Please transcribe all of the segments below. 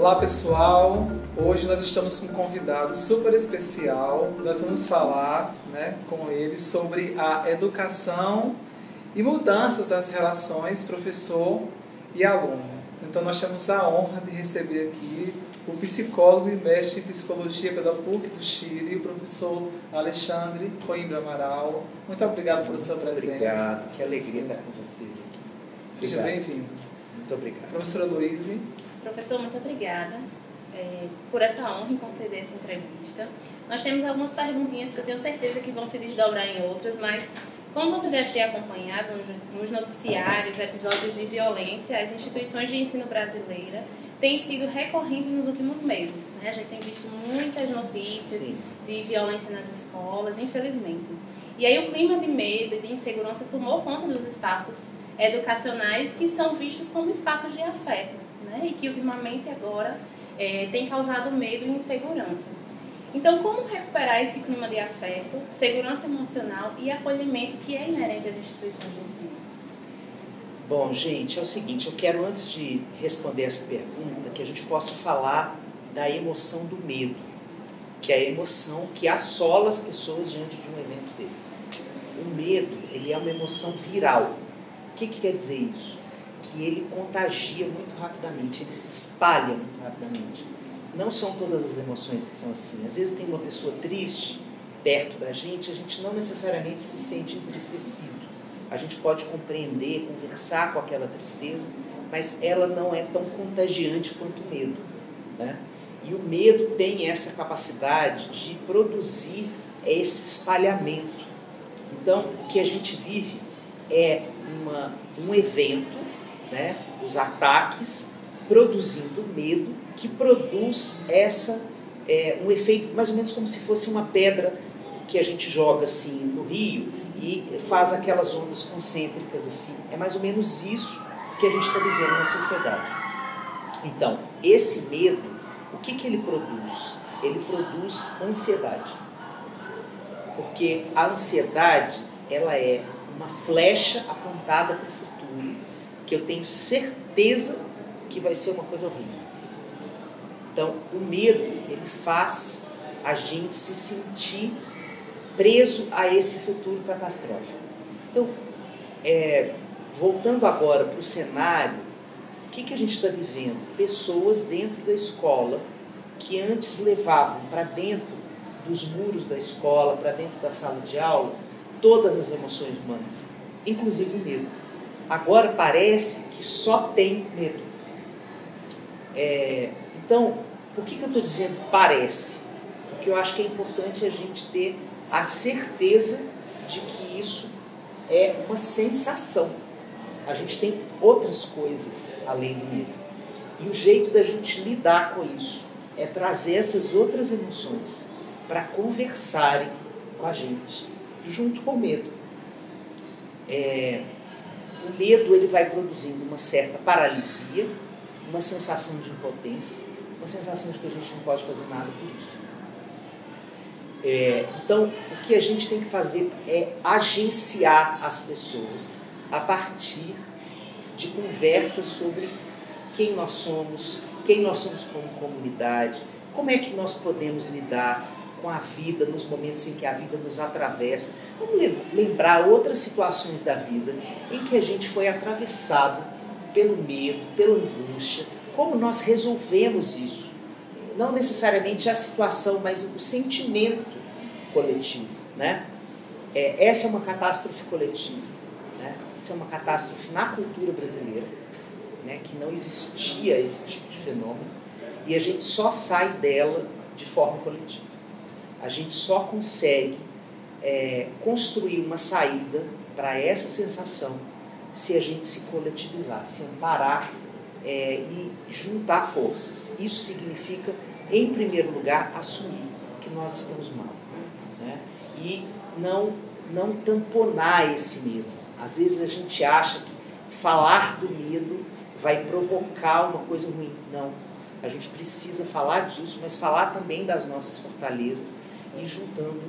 Olá pessoal, hoje nós estamos com um convidado super especial. Nós vamos falar com ele sobre a educação e mudanças das relações professor e aluno. Então nós temos a honra de receber aqui o psicólogo e mestre em psicologia pela PUC do Chile, o professor Alexandre Coimbra Amaral. Muito obrigado pela sua presença. Obrigado, que alegria estar com vocês aqui. Seja bem-vindo. Muito obrigado. Professora Luíse. Professor, muito obrigada por essa honra em conceder essa entrevista. Nós temos algumas perguntinhas que eu tenho certeza que vão se desdobrar em outras, mas como você deve ter acompanhado nos noticiários, episódios de violência, as instituições de ensino brasileira têm sido recorrentes nos últimos meses. A gente tem visto muitas notícias de violência nas escolas, infelizmente. E aí o clima de medo e de insegurança tomou conta dos espaços educacionais que são vistos como espaços de afeto, e que ultimamente agora tem causado medo e insegurança. Então, como recuperar esse clima de afeto, segurança emocional e acolhimento que é inerente às instituições de ensino? Bom, gente, é o seguinte, eu quero, antes de responder essa pergunta, que a gente possa falar da emoção do medo, que é a emoção que assola as pessoas diante de um evento desse. O medo, ele é uma emoção viral. O que quer dizer isso? Que ele contagia muito rapidamente, ele se espalha muito rapidamente. Não são todas as emoções que são assim. Às vezes tem uma pessoa triste perto da gente, a gente não necessariamente se sente entristecido. A gente pode compreender, conversar com aquela tristeza, mas ela não é tão contagiante quanto o medo, E o medo tem essa capacidade de produzir esse espalhamento. Então, o que a gente vive é um evento, os ataques, produzindo medo, que produz um efeito mais ou menos como se fosse uma pedra que a gente joga assim no rio e faz aquelas ondas concêntricas assim. É mais ou menos isso que a gente está vivendo na sociedade. Então, esse medo, o que ele produz? Ele produz ansiedade. Porque a ansiedade, ela é uma flecha apontada para o futuro, que eu tenho certeza que vai ser uma coisa horrível. Então, o medo, ele faz a gente se sentir preso a esse futuro catastrófico. Então, voltando agora para o cenário, o que a gente está vivendo? Pessoas dentro da escola que antes levavam para dentro dos muros da escola, para dentro da sala de aula, todas as emoções humanas, inclusive o medo. Agora parece que só tem medo. Então, por que eu estou dizendo parece? Porque eu acho que é importante a gente ter a certeza de que isso é uma sensação. A gente tem outras coisas além do medo. E o jeito da gente lidar com isso é trazer essas outras emoções para conversarem com a gente, junto com o medo. O medo, ele vai produzindo uma certa paralisia, uma sensação de impotência, uma sensação de que a gente não pode fazer nada por isso. Então, o que a gente tem que fazer é agenciar as pessoas a partir de conversas sobre quem nós somos como comunidade, como é que nós podemos lidar com a vida nos momentos em que a vida nos atravessa. Vamos lembrar outras situações da vida em que a gente foi atravessado pelo medo, pela angústia, como nós resolvemos isso. Não necessariamente a situação, mas o sentimento coletivo. Essa é uma catástrofe coletiva. Isso é uma catástrofe na cultura brasileira, que não existia esse tipo de fenômeno, e a gente só sai dela de forma coletiva. A gente só consegue construir uma saída para essa sensação se a gente se coletivizar, se amparar e juntar forças. Isso significa, em primeiro lugar, assumir que nós estamos mal, e não tamponar esse medo. Às vezes a gente acha que falar do medo vai provocar uma coisa ruim. Não. A gente precisa falar disso, mas falar também das nossas fortalezas e juntando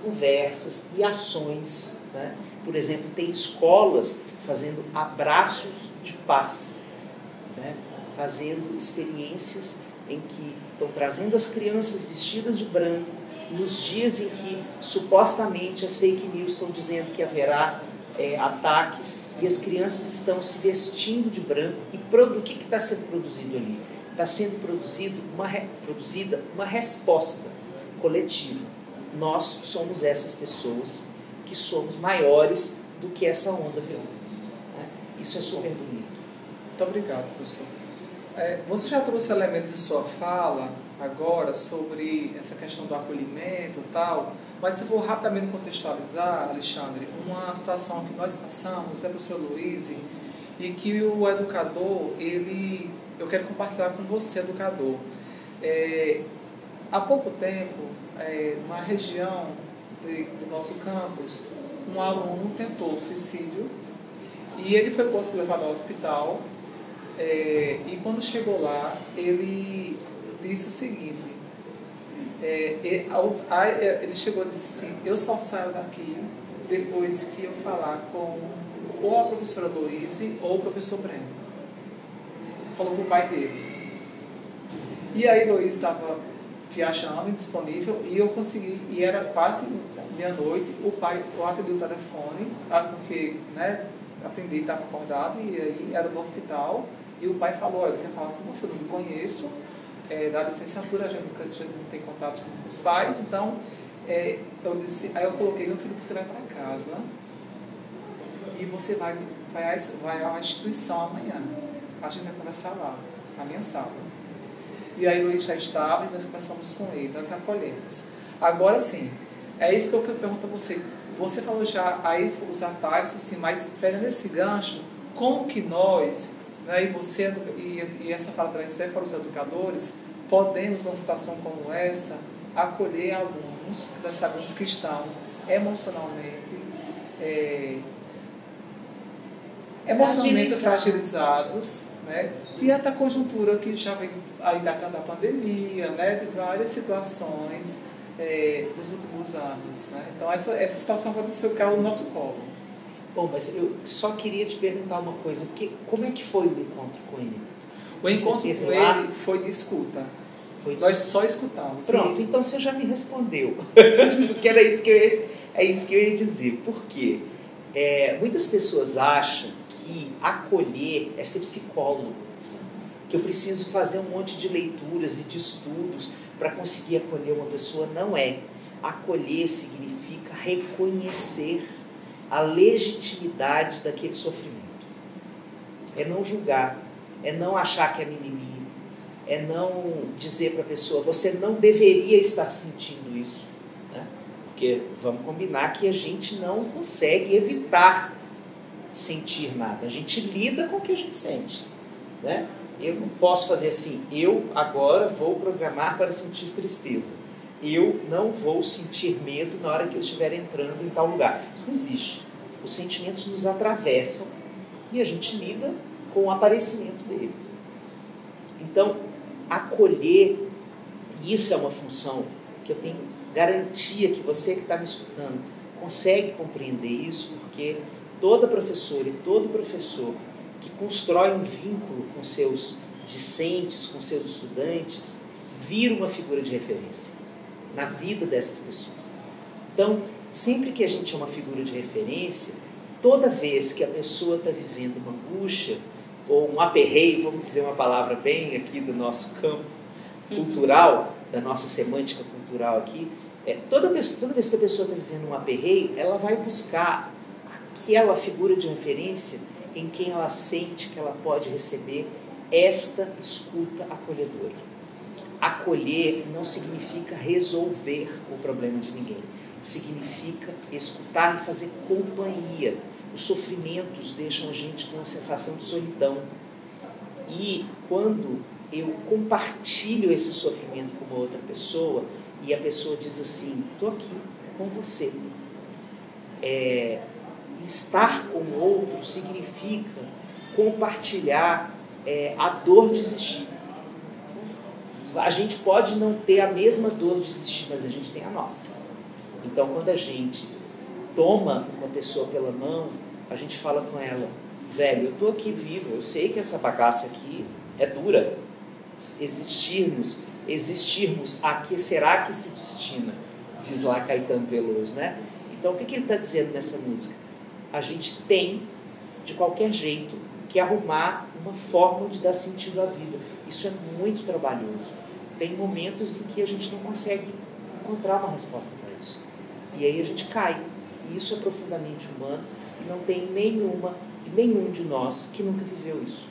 conversas e ações. Por exemplo, tem escolas fazendo abraços de paz, fazendo experiências em que estão trazendo as crianças vestidas de branco, nos dias em que supostamente as fake news estão dizendo que haverá ataques, e as crianças estão se vestindo de branco. E o que está sendo produzido ali? Está sendo produzida uma resposta coletiva. Nós somos essas pessoas que somos maiores do que essa onda violenta. Né? Isso é super bonito. Muito obrigado, professor. Você já trouxe elementos de sua fala agora sobre essa questão do acolhimento e tal, mas se eu vou rapidamente contextualizar, Alexandre, uma situação que nós passamos, professor Luiz, e que o educador, eu quero compartilhar com você, educador. Há pouco tempo, numa região do nosso campus, um aluno tentou suicídio e ele foi levado ao hospital. E quando chegou lá, ele disse o seguinte, ele chegou e disse assim: eu só saio daqui depois que eu falar com ou a professora Louise ou o professor Breno. Falou com o pai dele. E aí Louise estava viajando, indisponível, e eu consegui, e era quase meia-noite, eu atendi o telefone, porque, né, atendi, estava acordado, e aí era do hospital, e o pai falou: olha, eu quero falar com você, eu não me conheço, da licenciatura, a gente não tem contato com os pais, então, eu disse, aí eu coloquei: meu filho, você vai para casa, e você vai à instituição amanhã, a gente vai conversar lá, na minha sala. E aí o Luiz já estava, e nós conversamos com ele, nós acolhemos. Agora sim, é isso que eu pergunto a você. Você falou já aí os ataques, assim, mas pegando esse gancho, como que nós, né, e você, e essa fala também serve para os educadores, podemos, numa situação como essa, acolher alunos, que nós sabemos que estão emocionalmente fragilizados, né, diante da conjuntura que já vem aí da pandemia, né, de várias situações dos últimos anos, né? Então essa situação aconteceu que caiu no nosso colo. Bom, mas eu só queria te perguntar uma coisa, como é que foi o encontro com ele? O encontro com ele foi de escuta. Nós só escutamos. Pronto, então você já me respondeu. Porque é isso que eu ia dizer. Por quê? Muitas pessoas acham que acolher é ser psicólogo, que eu preciso fazer um monte de leituras e de estudos para conseguir acolher uma pessoa. Não é. Acolher significa reconhecer a legitimidade daquele sofrimento. É não julgar, é não achar que é mimimi, é não dizer para a pessoa: você não deveria estar sentindo isso. Né? Porque vamos combinar que a gente não consegue evitar sentir nada. A gente lida com o que a gente sente. Né? Eu não posso fazer assim: eu agora vou programar para sentir tristeza. Eu não vou sentir medo na hora que eu estiver entrando em tal lugar. Isso não existe. Os sentimentos nos atravessam e a gente lida com o aparecimento deles. Então, acolher, e isso é uma função que eu tenho garantia que você que está me escutando consegue compreender isso, porque toda professora e todo professor que constrói um vínculo com seus discentes, com seus estudantes, vira uma figura de referência na vida dessas pessoas. Então, sempre que a gente é uma figura de referência, toda vez que a pessoa está vivendo uma angústia ou um aperreio, vamos dizer uma palavra bem aqui do nosso campo cultural, da nossa semântica cultural aqui, toda vez que a pessoa está vivendo um aperreio, ela vai buscar aquela figura de referência em quem ela sente que ela pode receber esta escuta acolhedora. Acolher não significa resolver o problema de ninguém. Significa escutar e fazer companhia. Os sofrimentos deixam a gente com uma sensação de solidão. E quando eu compartilho esse sofrimento com uma outra pessoa, e a pessoa diz assim: estou aqui com você. Estar com o outro significa compartilhar a dor de existir. A gente pode não ter a mesma dor de existir, mas a gente tem a nossa. Então, quando a gente toma uma pessoa pela mão, a gente fala com ela: velho, eu estou aqui vivo, eu sei que essa bagaça aqui é dura, existirmos, a que será que se destina? Diz lá Caetano Veloso, né? Então, o que ele está dizendo nessa música? A gente tem, de qualquer jeito, que arrumar uma forma de dar sentido à vida. Isso é muito trabalhoso. Tem momentos em que a gente não consegue encontrar uma resposta para isso. E aí a gente cai. E isso é profundamente humano e não tem nenhum de nós que nunca viveu isso.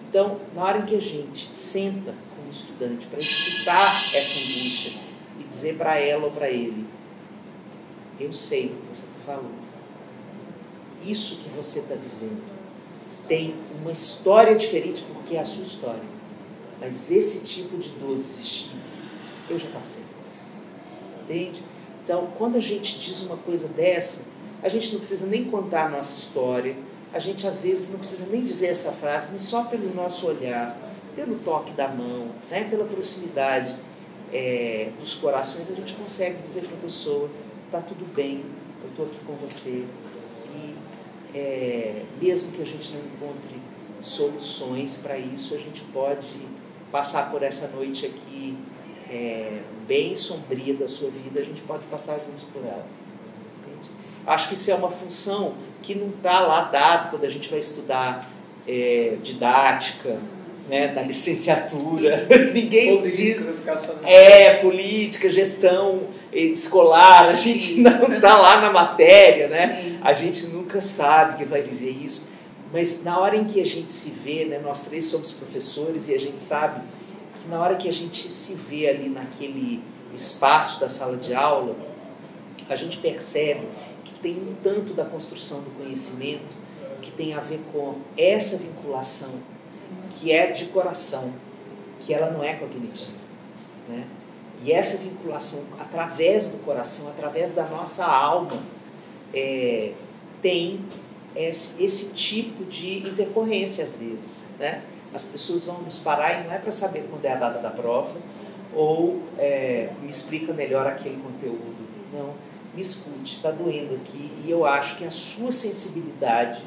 Então, na hora em que a gente senta como estudante para escutar essa angústia e dizer para ela ou para ele: eu sei do que você está falando. Isso que você está vivendo tem uma história diferente porque é a sua história. Mas esse tipo de dor de existir, eu já passei. Entende? Então, quando a gente diz uma coisa dessa, a gente não precisa nem contar a nossa história, a gente às vezes não precisa nem dizer essa frase, mas só pelo nosso olhar, pelo toque da mão, né, pela proximidade dos corações, a gente consegue dizer para a pessoa: está tudo bem, eu estou aqui com você. E mesmo que a gente não encontre soluções para isso, a gente pode passar por essa noite aqui bem sombria da sua vida, a gente pode passar juntos por ela. Entende? Acho que isso é uma função que não está lá dado quando a gente vai estudar didática, né, na licenciatura. Ninguém diz. Política, gestão escolar, a gente não está lá na matéria, né? Sim. A gente nunca sabe que vai viver isso. Mas na hora em que a gente se vê, né, nós três somos professores e a gente sabe que na hora que a gente se vê ali naquele espaço da sala de aula, a gente percebe que tem um tanto da construção do conhecimento que tem a ver com essa vinculação que é de coração, que ela não é cognitiva, né? E essa vinculação através do coração, através da nossa alma, tem esse tipo de intercorrência às vezes, né? As pessoas vão nos parar e não é para saber quando é a data da prova ou me explica melhor aquele conteúdo. Não, me escute, está doendo aqui e eu acho que a sua sensibilidade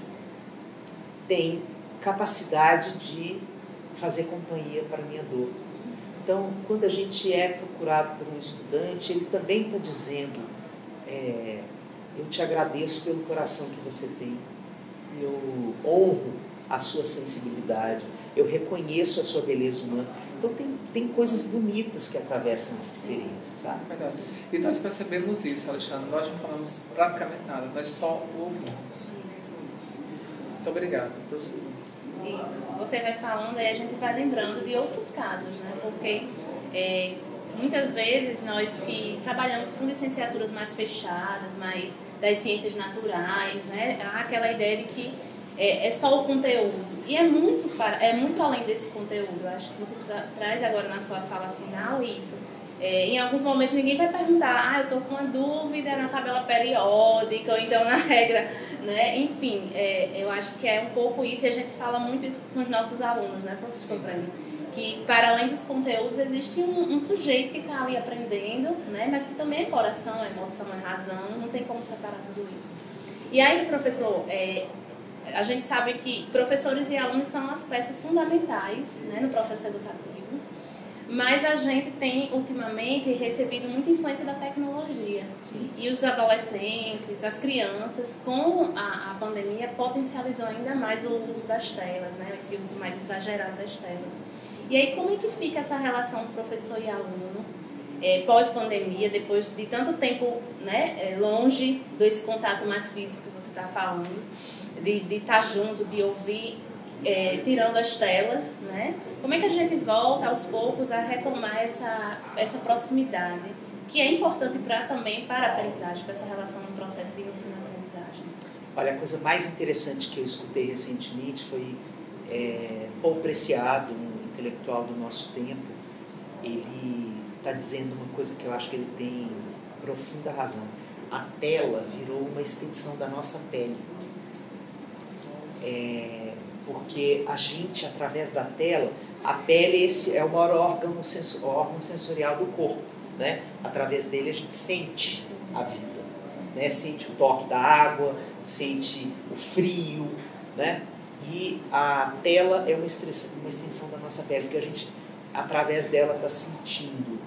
tem capacidade de fazer companhia para a minha dor. Então, quando a gente é procurado por um estudante, ele também está dizendo: eu te agradeço pelo coração que você tem, eu honro a sua sensibilidade, eu reconheço a sua beleza humana. Então, tem coisas bonitas que atravessam essa experiência, sabe? Verdade. E nós percebemos isso, Alexandre. Nós não falamos praticamente nada, nós só ouvimos. Isso. Muito obrigado. Isso. Você vai falando e a gente vai lembrando de outros casos, né? Porque muitas vezes nós que trabalhamos com licenciaturas mais fechadas, mais das ciências naturais, né? Há aquela ideia de que é só o conteúdo. E é muito além desse conteúdo. Eu acho que você traz agora na sua fala final isso. Em alguns momentos ninguém vai perguntar: eu estou com uma dúvida na tabela periódica ou então na regra, né? Enfim, eu acho que é um pouco isso, e a gente fala muito isso com os nossos alunos, né, professor Breno? Que para além dos conteúdos existe um sujeito que está ali aprendendo, né, mas que também é coração, é emoção, é razão, não tem como separar tudo isso. E aí, professor, a gente sabe que professores e alunos são as peças fundamentais, né, no processo educativo. Mas a gente tem, ultimamente, recebido muita influência da tecnologia. Sim. E os adolescentes, as crianças, com a pandemia, potencializou ainda mais o uso das telas, né? Esse uso mais exagerado das telas. E aí, como é que fica essa relação do professor e aluno pós-pandemia, depois de tanto tempo, né, longe desse contato mais físico que você está falando, de estar junto, de ouvir, tirando as telas, né? Como é que a gente volta aos poucos a retomar essa proximidade, que é importante também para a aprendizagem, para essa relação no processo de ensino-aprendizagem? Olha, a coisa mais interessante que eu escutei recentemente foi Paul Preciado, um intelectual do nosso tempo. Ele está dizendo uma coisa que eu acho que ele tem profunda razão. A tela virou uma extensão da nossa pele. Porque a gente, através da tela, a pele é o maior órgão sensorial do corpo, né? Através dele a gente sente a vida, né? Sente o toque da água, sente o frio, né? E a tela é uma extensão da nossa pele, porque a gente através dela está sentindo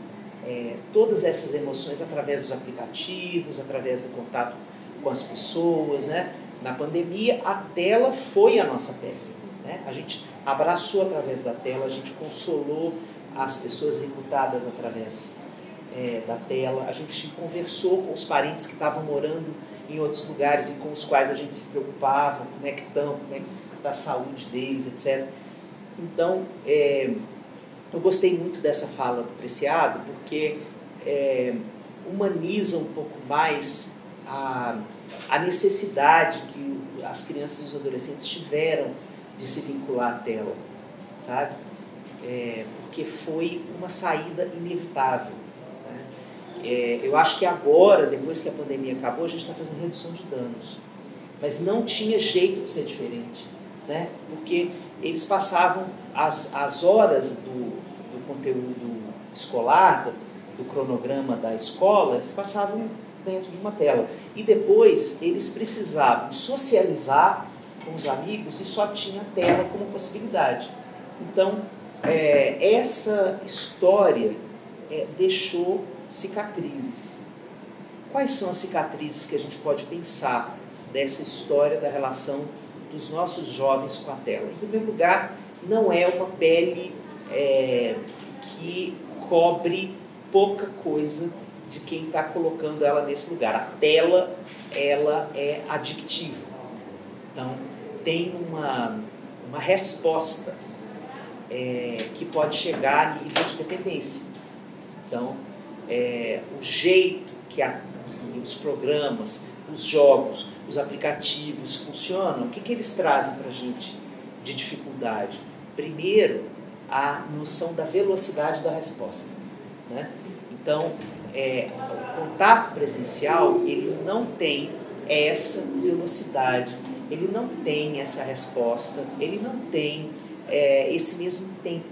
todas essas emoções através dos aplicativos, através do contato com as pessoas, né? Na pandemia, a tela foi a nossa pele, né? A gente abraçou através da tela, a gente consolou as pessoas enlutadas através da tela, a gente conversou com os parentes que estavam morando em outros lugares e com os quais a gente se preocupava, como é que estão, como é que está a saúde deles, etc. Então, eu gostei muito dessa fala do Preciado, porque humaniza um pouco mais a necessidade que as crianças e os adolescentes tiveram de se vincular à tela, sabe? Porque foi uma saída inevitável, né? Eu acho que agora, depois que a pandemia acabou, a gente está fazendo redução de danos, mas não tinha jeito de ser diferente, né? Porque eles passavam as horas do conteúdo escolar, do cronograma da escola, eles passavam dentro de uma tela. E depois eles precisavam socializar com os amigos e só tinha a tela como possibilidade. Então, essa história deixou cicatrizes. Quais são as cicatrizes que a gente pode pensar dessa história da relação dos nossos jovens com a tela? Em primeiro lugar, não é uma pele que cobre pouca coisa de quem está colocando ela nesse lugar. A tela, ela é adictiva. Então, tem uma resposta que pode chegar a nível de dependência. Então, o jeito que os programas, os jogos, os aplicativos funcionam, o que eles trazem para a gente de dificuldade? Primeiro, a noção da velocidade da resposta, né? Então, o contato presencial, ele não tem essa velocidade, ele não tem essa resposta, ele não tem esse mesmo tempo.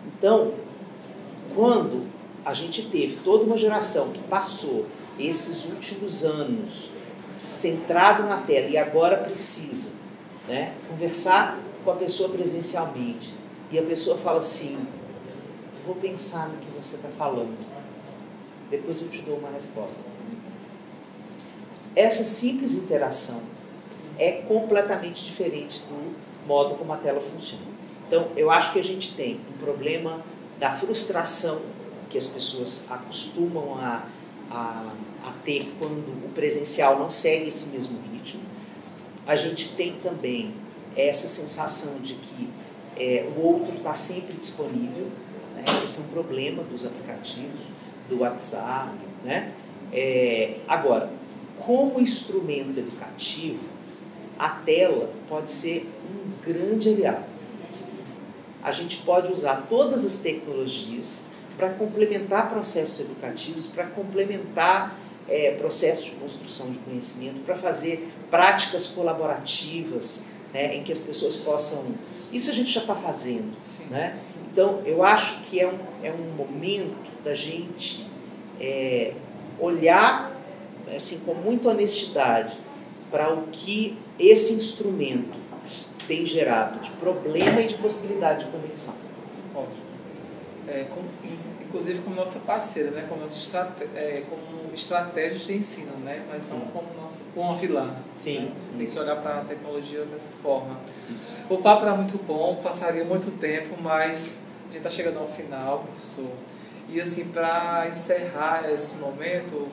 Então, quando a gente teve toda uma geração que passou esses últimos anos centrado na tela e agora precisa, né, conversar com a pessoa presencialmente, e a pessoa fala assim: vou pensar no que você está falando, depois eu te dou uma resposta. Essa simples interação é completamente diferente do modo como a tela funciona. Então, eu acho que a gente tem um problema da frustração que as pessoas acostumam a ter quando o presencial não segue esse mesmo ritmo. A gente tem também essa sensação de que o outro está sempre disponível, né? Esse é um problema dos aplicativos, do WhatsApp, né? Agora, como instrumento educativo, a tela pode ser um grande aliado. A gente pode usar todas as tecnologias para complementar processos educativos, para complementar processos de construção de conhecimento, para fazer práticas colaborativas, né, em que as pessoas possam... Isso a gente já está fazendo, né? Então, eu acho que é um momento da gente olhar assim, com muita honestidade para o que esse instrumento tem gerado de problema e de possibilidade de conexão. Ótimo. Inclusive como nossa parceira, né? Como estratégia de ensino, né? Mas não como uma vilã. Sim. Né? Tem que olhar para a tecnologia dessa forma. O papo era muito bom, passaria muito tempo, mas a gente está chegando ao final, professor. E assim, para encerrar esse momento,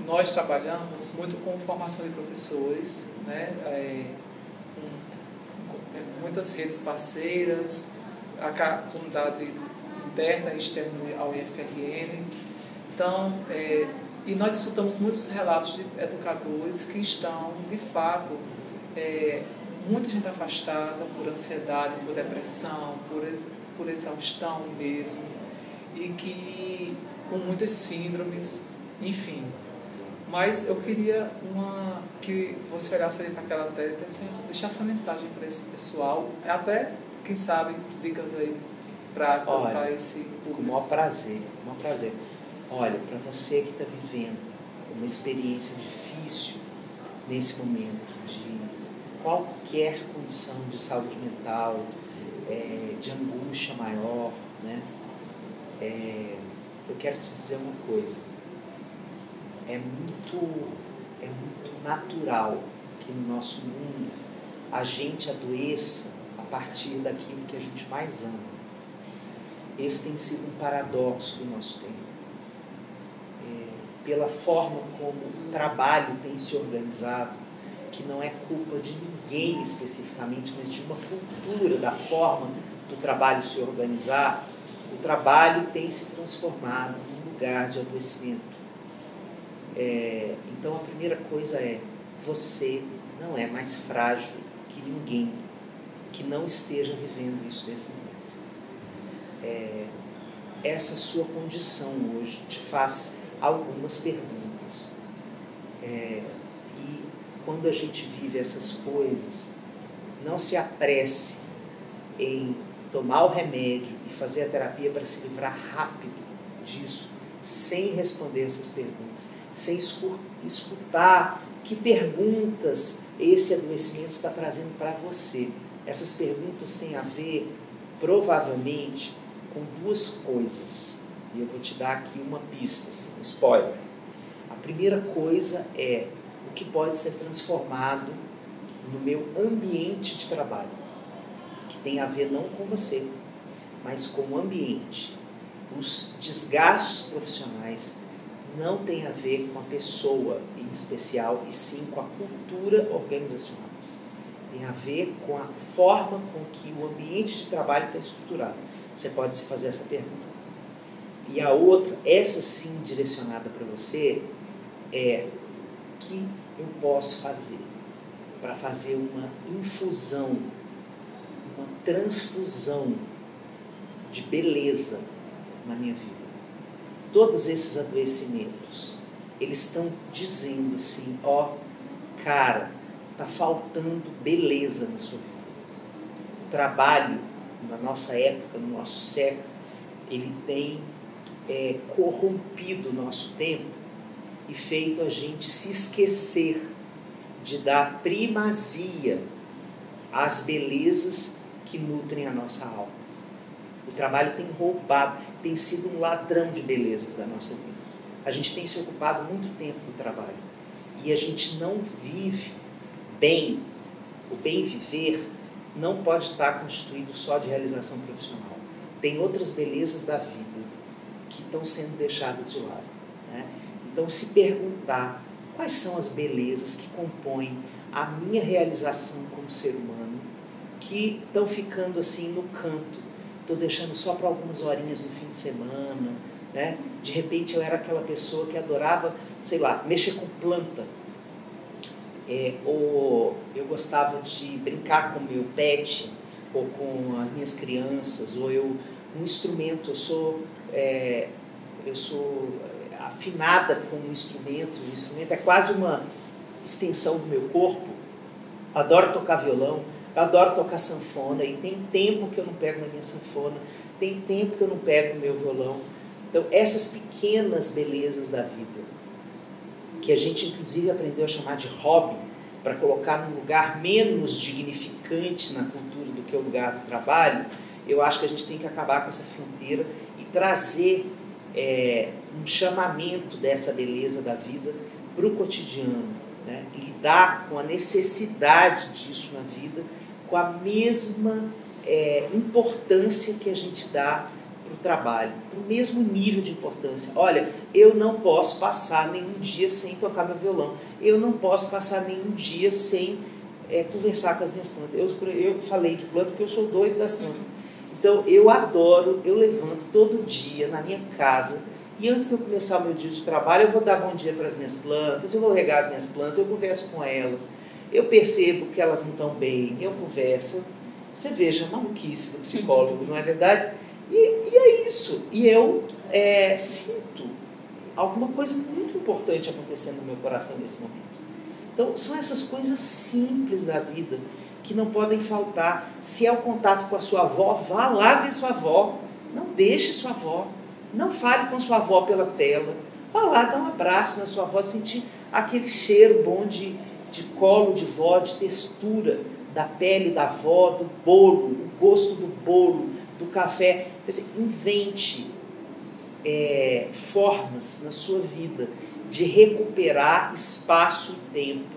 nós trabalhamos muito com formação de professores, né? Com muitas redes parceiras, a comunidade interna e externa ao IFRN. Então, e nós escutamos muitos relatos de educadores que estão, de fato, muita gente afastada por ansiedade, por depressão, por exaustão mesmo, e que com muitas síndromes, enfim. Mas eu queria que você olhasse ali para aquela tela e deixasse uma mensagem para esse pessoal, até, quem sabe, dicas aí práticas para esse público. Com o maior prazer, com o maior prazer. Olha, para você que está vivendo uma experiência difícil nesse momento de qualquer condição de saúde mental, de angústia maior, né? Eu quero te dizer uma coisa. É muito natural que no nosso mundo a gente adoeça a partir daquilo que a gente mais ama. Esse tem sido um paradoxo do nosso tempo. Pela forma como o trabalho tem se organizado, que não é culpa de ninguém especificamente, mas de uma cultura, da forma do trabalho se organizar, o trabalho tem se transformado num lugar de adoecimento. Então a primeira coisa é, você não é mais frágil que ninguém que não esteja vivendo isso nesse momento. Essa sua condição hoje te faz algumas perguntas. E quando a gente vive essas coisas, não se apresse em tomar o remédio e fazer a terapia para se livrar rápido disso, sem responder essas perguntas, sem escutar que perguntas esse adoecimento está trazendo para você. Essas perguntas têm a ver, provavelmente, com duas coisas. E eu vou te dar aqui uma pista, assim, um spoiler. A primeira coisa é o que pode ser transformado no meu ambiente de trabalho, que tem a ver não com você, mas com o ambiente. Os desgastes profissionais não têm a ver com a pessoa em especial, e sim com a cultura organizacional. Tem a ver com a forma com que o ambiente de trabalho está estruturado. Você pode se fazer essa pergunta. E a outra, essa sim direcionada para você, é o que eu posso fazer para fazer uma infusão, uma transfusão de beleza na minha vida. Todos esses adoecimentos, eles estão dizendo assim, cara, está faltando beleza na sua vida. O trabalho, na nossa época, no nosso século, ele tem corrompido o nosso tempo e feito a gente se esquecer de dar primazia às belezas que nutrem a nossa alma. O trabalho tem roubado, tem sido um ladrão de belezas da nossa vida. A gente tem se ocupado muito tempo do trabalho e a gente não vive bem. O bem viver não pode estar constituído só de realização profissional. Tem outras belezas da vida que estão sendo deixadas de lado, né? Então, se perguntar quais são as belezas que compõem a minha realização como ser humano, que estão ficando assim no canto, estou deixando só para algumas horinhas no fim de semana, né? De repente eu era aquela pessoa que adorava, sei lá, mexer com planta, ou eu gostava de brincar com o meu pet, ou com as minhas crianças, ou um instrumento, eu sou afinada com um instrumento. O instrumento é quase uma extensão do meu corpo. Adoro tocar violão, adoro tocar sanfona, e tem tempo que eu não pego na minha sanfona, tem tempo que eu não pego no meu violão. Então, essas pequenas belezas da vida, que a gente inclusive aprendeu a chamar de hobby, para colocar num lugar menos dignificante na cultura do que o lugar do trabalho, eu acho que a gente tem que acabar com essa fronteira e trazer um chamamento dessa beleza da vida para o cotidiano, né? Lidar com a necessidade disso na vida com a mesma importância que a gente dá para o trabalho, para o mesmo nível de importância. Olha, eu não posso passar nenhum dia sem tocar meu violão, eu não posso passar nenhum dia sem conversar com as minhas plantas. Eu falei de planta porque eu sou doido das plantas. Então, eu levanto todo dia na minha casa e antes de eu começar o meu dia de trabalho, eu vou dar bom dia para as minhas plantas, eu vou regar as minhas plantas, eu converso com elas, eu percebo que elas não estão bem, eu converso. Você veja, maluquice do psicólogo, não é verdade? E é isso. E eu sinto alguma coisa muito importante acontecendo no meu coração nesse momento. Então, são essas coisas simples da vida que não podem faltar. Se é o contato com a sua avó, vá lá ver sua avó. Não deixe sua avó. Não fale com sua avó pela tela. Vá lá, dá um abraço na sua avó, sentir aquele cheiro bom de colo de vó, de textura da pele da avó, do bolo, o gosto do bolo, do café. Quer dizer, invente formas na sua vida de recuperar espaço e tempo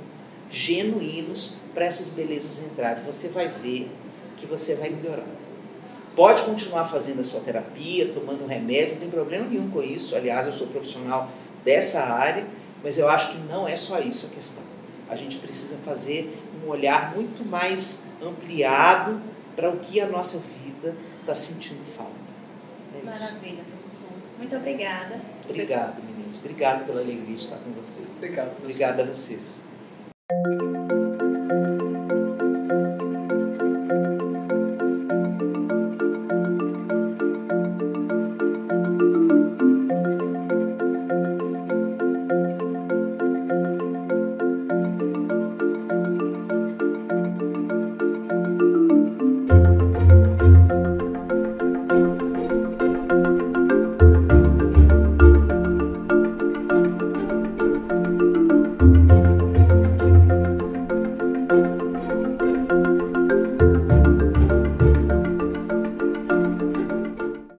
genuínos para essas belezas entrarem. Você vai ver que você vai melhorar. Pode continuar fazendo a sua terapia, tomando remédio, não tem problema nenhum com isso. Aliás, eu sou profissional dessa área, mas eu acho que não é só isso a questão. A gente precisa fazer um olhar muito mais ampliado para o que a nossa vida está sentindo falta. É isso. Maravilha, professor. Muito obrigada. Obrigado, meninos. Obrigado pela alegria de estar com vocês. Obrigado, professor. Obrigado a vocês.